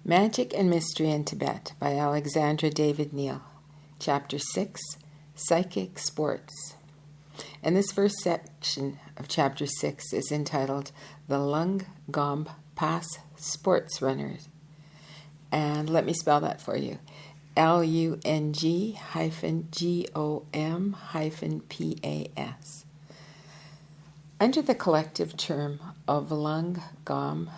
Magic and Mystery in Tibet by Alexandra David-Neel. Chapter 6, Psychic Sports. And this first section of Chapter 6 is entitled The Lung-gom-pas Runners. And let me spell that for you. Lung-gom-pas. Under the collective term of Lung-gom,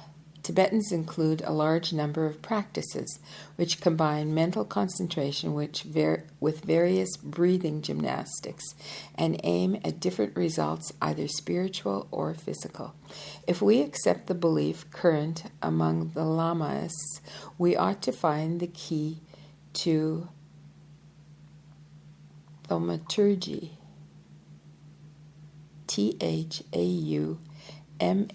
Tibetans include a large number of practices which combine mental concentration with various breathing gymnastics and aim at different results, either spiritual or physical. If we accept the belief current among the lamas, we ought to find the key to thaumaturgy. Thaumaturgy in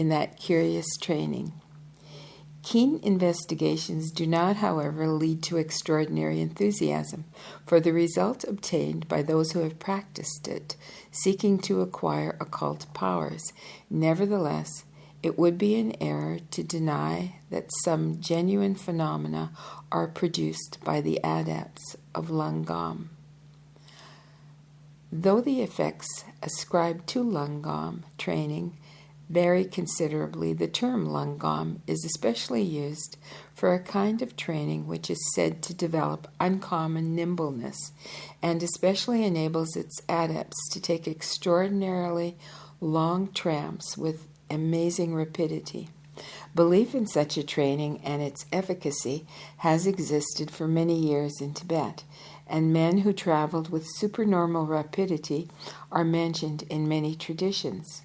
that curious training. Keen investigations do not, however, lead to extraordinary enthusiasm for the result obtained by those who have practiced it, seeking to acquire occult powers. Nevertheless, it would be an error to deny that some genuine phenomena are produced by the adepts of Lung-gom. Though the effects ascribed to Lung-gom training vary considerably, the term Lung-gom is especially used for a kind of training which is said to develop uncommon nimbleness and especially enables its adepts to take extraordinarily long tramps with amazing rapidity. Belief in such a training and its efficacy has existed for many years in Tibet, and men who traveled with supernormal rapidity are mentioned in many traditions.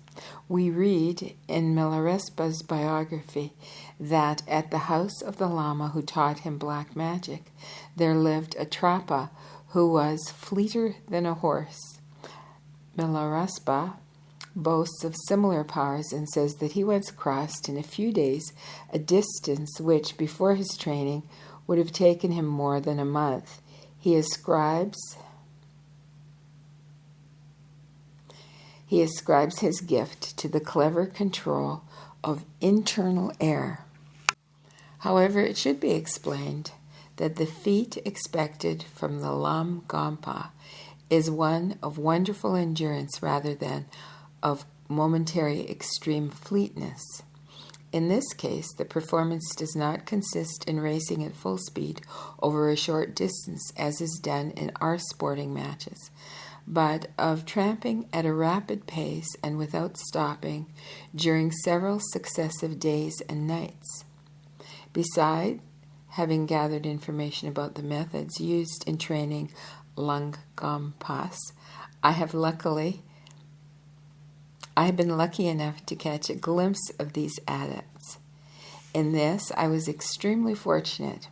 We read in Milarespa's biography that at the house of the Lama who taught him black magic, there lived a Trapa who was fleeter than a horse. Milarespa boasts of similar powers and says that he once crossed in a few days a distance which, before his training, would have taken him more than a month. He ascribes his gift to the clever control of internal air. However, it should be explained that the feat expected from the Lung-gom-pa is one of wonderful endurance rather than of momentary extreme fleetness. In this case, the performance does not consist in racing at full speed over a short distance, as is done in our sporting matches, but of tramping at a rapid pace and without stopping during several successive days and nights. Besides having gathered information about the methods used in training Lung-gom-pas, I have been lucky enough to catch a glimpse of these adepts. In this, I was extremely fortunate,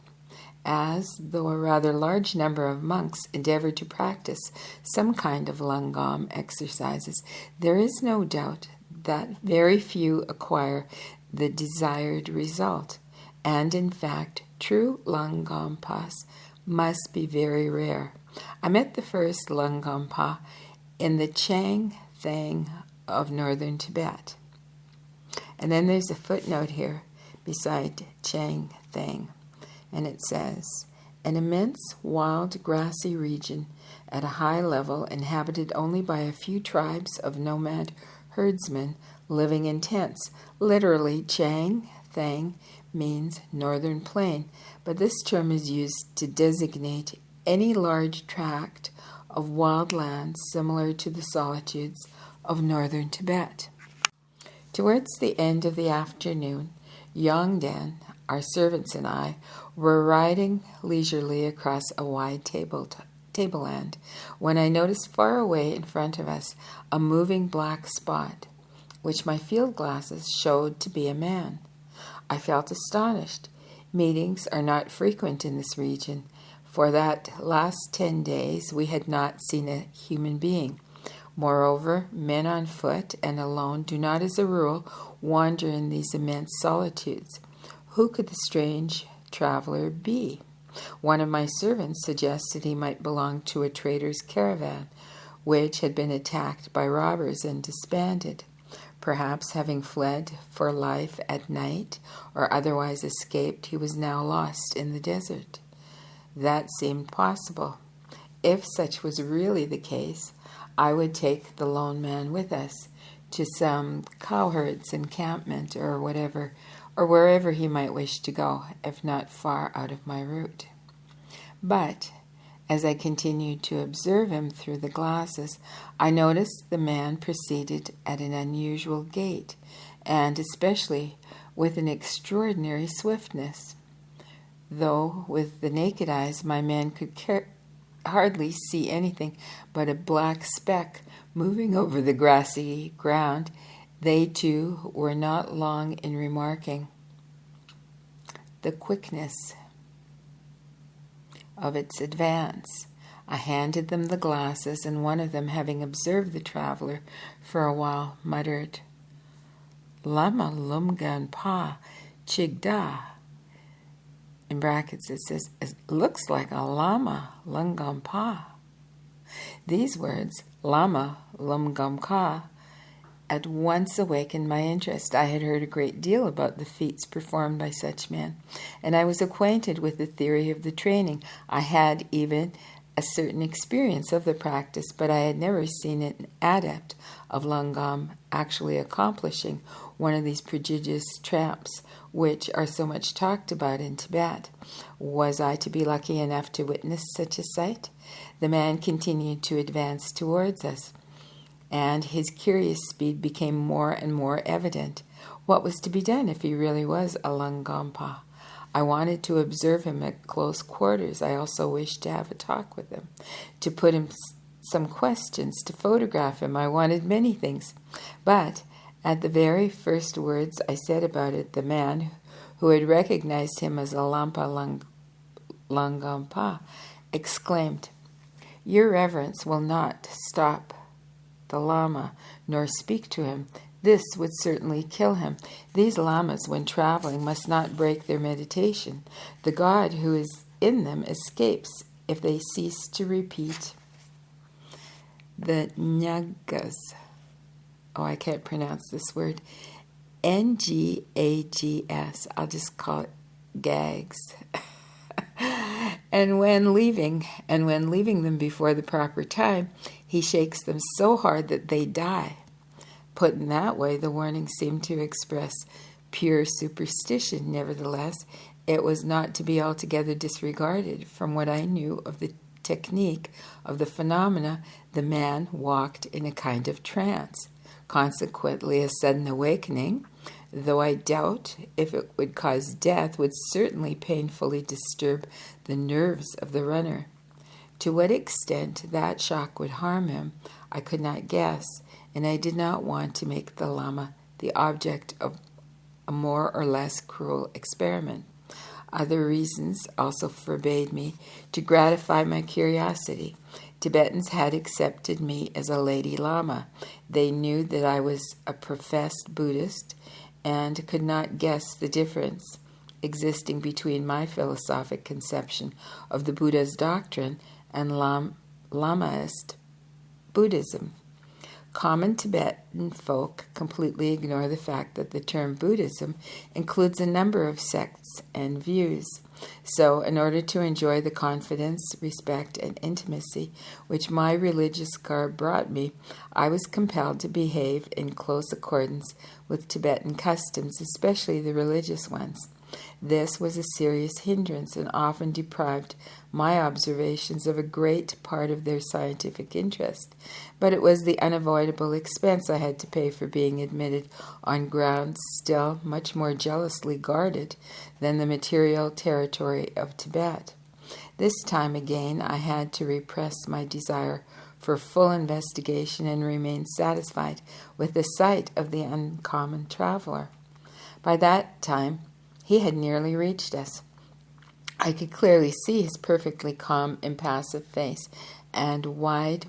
as, though a rather large number of monks endeavor to practice some kind of Lung-gom exercises, there is no doubt that very few acquire the desired result, and in fact, true Lung-gom-pas must be very rare. I met the first Lung-gom-pa in the Chang Thang of northern Tibet. And then there's a footnote here beside Chang Thang, and it says, an immense wild grassy region at a high level inhabited only by a few tribes of nomad herdsmen living in tents. Literally, Chang Thang means northern plain, but this term is used to designate any large tract of wild land similar to the solitudes of northern Tibet. Towards the end of the afternoon, Yongdan, our servants, and I were riding leisurely across a wide tableland when I noticed far away in front of us a moving black spot, which my field glasses showed to be a man. I felt astonished. Meetings are not frequent in this region. For that last 10 days we had not seen a human being. Moreover, men on foot and alone do not, as a rule, wander in these immense solitudes. Who could the strange traveler be? One of my servants suggested he might belong to a trader's caravan, which had been attacked by robbers and disbanded. Perhaps having fled for life at night or otherwise escaped, he was now lost in the desert. That seemed possible. If such was really the case, I would take the lone man with us to some cowherd's encampment or whatever, or wherever he might wish to go, if not far out of my route. But as I continued to observe him through the glasses, I noticed the man proceeded at an unusual gait, and especially with an extraordinary swiftness. Though with the naked eyes my man could hardly see anything but a black speck moving over the grassy ground, they too were not long in remarking the quickness of its advance. I handed them the glasses, and one of them, having observed the traveler for a while, muttered, "Lama Lung-gom-pas Chigda." In brackets it says, "It looks like a Lama Lung-gom-pas." These words, Lama Lung-gom-pas, at once awakened my interest. I had heard a great deal about the feats performed by such men, and I was acquainted with the theory of the training. I had even a certain experience of the practice, but I had never seen an adept of Lung-gom actually accomplishing one of these prodigious tramps which are so much talked about in Tibet. Was I to be lucky enough to witness such a sight? The man continued to advance towards us, and his curious speed became more and more evident. What was to be done if he really was a Lung-gom-pas? I wanted to observe him at close quarters. I also wished to have a talk with him, to put him some questions, to photograph him. I wanted many things. But at the very first words I said about it, the man, who had recognized him as a Lung-gom-pas, exclaimed, "Your reverence will not stop the Lama, nor speak to him. This would certainly kill him. These Lamas, when traveling, must not break their meditation. The God who is in them escapes if they cease to repeat the nyagas." Oh, I can't pronounce this word. Ngags. I'll just call it gags. And when leaving them before the proper time, he shakes them so hard that they die. Put in that way, the warning seemed to express pure superstition. Nevertheless, it was not to be altogether disregarded. From what I knew of the technique of the phenomena, the man walked in a kind of trance. Consequently, a sudden awakening, though I doubt if it would cause death, would certainly painfully disturb the nerves of the runner. To what extent that shock would harm him, I could not guess, and I did not want to make the Lama the object of a more or less cruel experiment. Other reasons also forbade me to gratify my curiosity. Tibetans had accepted me as a lady Lama. They knew that I was a professed Buddhist and could not guess the difference existing between my philosophic conception of the Buddha's doctrine and Lamaist Buddhism. Common Tibetan folk completely ignore the fact that the term Buddhism includes a number of sects and views. So, in order to enjoy the confidence, respect, and intimacy which my religious garb brought me, I was compelled to behave in close accordance with Tibetan customs, especially the religious ones. This was a serious hindrance and often deprived my observations of a great part of their scientific interest, but it was the unavoidable expense I had to pay for being admitted on grounds still much more jealously guarded than the material territory of Tibet. This time again I had to repress my desire for full investigation and remain satisfied with the sight of the uncommon traveler. By that time he had nearly reached us. I could clearly see his perfectly calm, impassive face and wide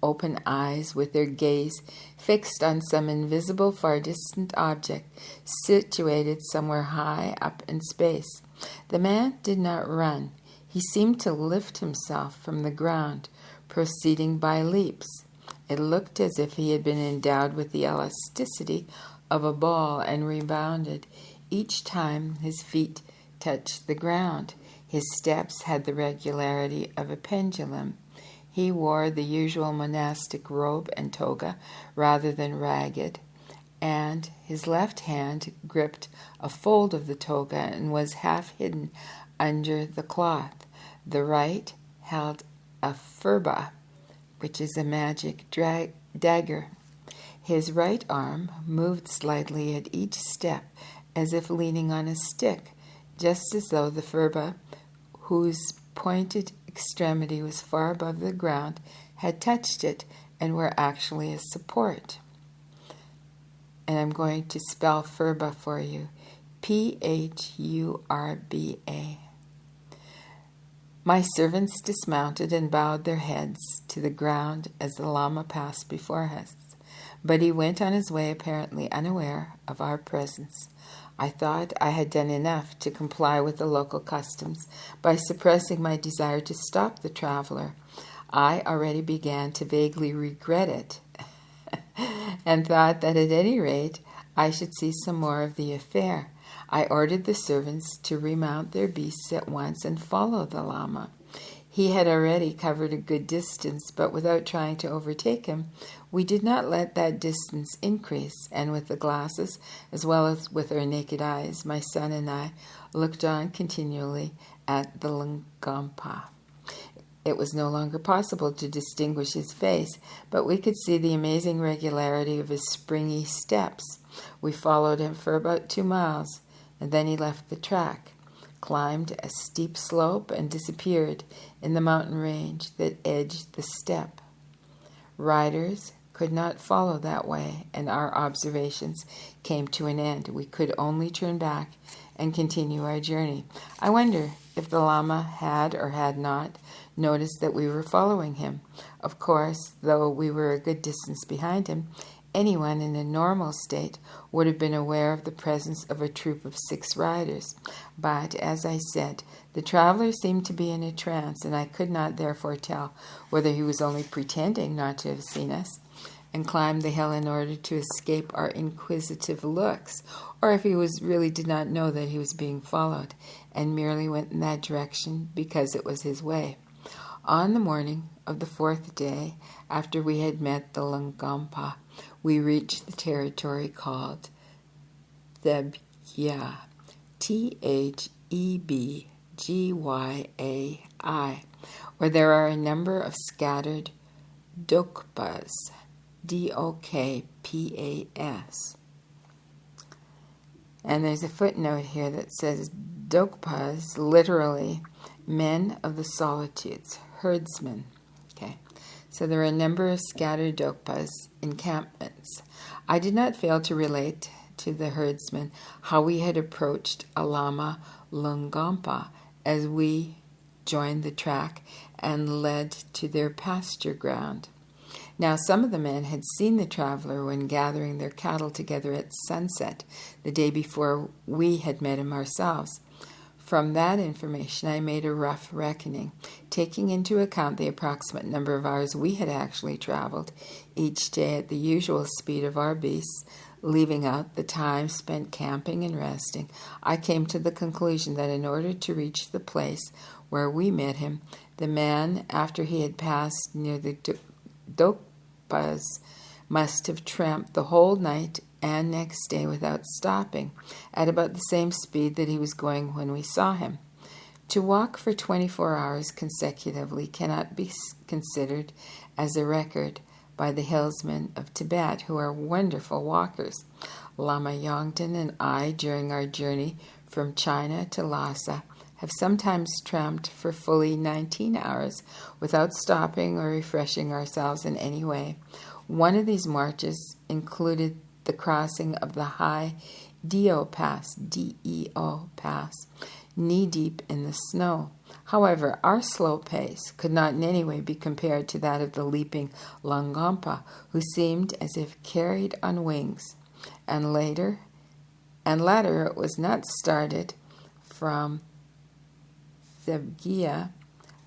open eyes with their gaze fixed on some invisible, far distant object situated somewhere high up in space. The man did not run. He seemed to lift himself from the ground, proceeding by leaps. It looked as if he had been endowed with the elasticity of a ball and rebounded each time his feet touched the ground. His steps had the regularity of a pendulum. He wore the usual monastic robe and toga rather than ragged, and his left hand gripped a fold of the toga and was half hidden under the cloth. The right held a furba, which is a magic dagger. His right arm moved slightly at each step, as if leaning on a stick, just as though the furba, whose pointed extremity was far above the ground, had touched it and were actually a support. And I'm going to spell furba for you. Phurba. My servants dismounted and bowed their heads to the ground as the Lama passed before us, but he went on his way apparently unaware of our presence. I thought I had done enough to comply with the local customs by suppressing my desire to stop the traveler. I already began to vaguely regret it, and thought that at any rate I should see some more of the affair. I ordered the servants to remount their beasts at once and follow the Lama. He had already covered a good distance, but without trying to overtake him, we did not let that distance increase, and with the glasses, as well as with our naked eyes, my son and I looked on continually at the Lung-gom-pas. It was no longer possible to distinguish his face, but we could see the amazing regularity of his springy steps. We followed him for about 2 miles, and then he left the track, climbed a steep slope, and disappeared in the mountain range that edged the steppe. Riders could not follow that way, and our observations came to an end. We could only turn back and continue our journey. I wonder if the Lama had or had not noticed that we were following him. Of course, though we were a good distance behind him, anyone in a normal state would have been aware of the presence of a troop of 6 riders. But, as I said, the traveler seemed to be in a trance, and I could not therefore tell whether he was only pretending not to have seen us and climbed the hill in order to escape our inquisitive looks, or if he really did not know that he was being followed and merely went in that direction because it was his way. On the morning of the 4th day, after we had met the Lung-gom-pas, we reached the territory called Thebgya, Thebgyi, where there are a number of scattered dokpas, Dokpas. And there's a footnote here that says dokpas, literally, men of the solitudes, herdsmen. Okay, so there are a number of scattered dokpas, encampments. I did not fail to relate to the herdsmen how we had approached a Lama Lung-gom-pas as we joined the track and led to their pasture ground. Now, some of the men had seen the traveler when gathering their cattle together at sunset the day before we had met him ourselves. From that information, I made a rough reckoning, taking into account the approximate number of hours we had actually traveled each day at the usual speed of our beasts, leaving out the time spent camping and resting. I came to the conclusion that in order to reach the place where we met him, the man, after he had passed near the dokpas, must have tramped the whole night and next day without stopping, at about the same speed that he was going when we saw him. To walk for 24 hours consecutively cannot be considered as a record by the hillsmen of Tibet, who are wonderful walkers. Lama Yongden and I, during our journey from China to Lhasa, have sometimes tramped for fully 19 hours without stopping or refreshing ourselves in any way. One of these marches included the crossing of the high Deo Pass, D-E-O Pass, knee-deep in the snow. However, our slow pace could not in any way be compared to that of the leaping Lung-gom-pas, who seemed as if carried on wings. And later, it was not started from Thebgya,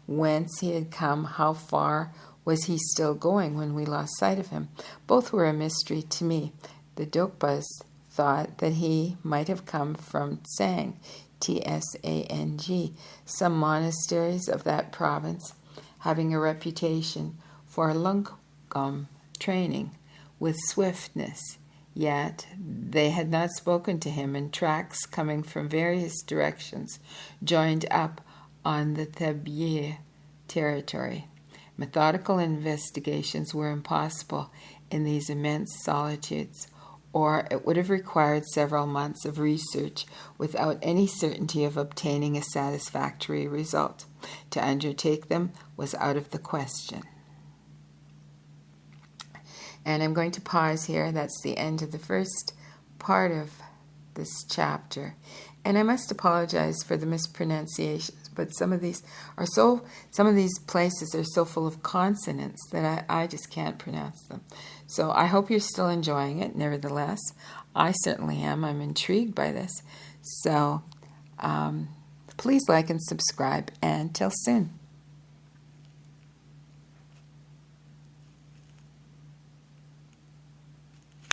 whence he had come, how far was he still going when we lost sight of him? Both were a mystery to me. The Dokpas thought that he might have come from Tsang, Tsang, some monasteries of that province, having a reputation for Lung-gom training with swiftness. Yet they had not spoken to him, and tracks coming from various directions joined up on the Tibet territory. Methodical investigations were impossible in these immense solitudes, or it would have required several months of research without any certainty of obtaining a satisfactory result. To undertake them was out of the question. And I'm going to pause here. That's the end of the first part of this chapter. And I must apologize for the mispronunciations, but some of these places are so full of consonants that I just can't pronounce them. So I hope you're still enjoying it. Nevertheless, I certainly am. I'm intrigued by this. So please like and subscribe, and till soon.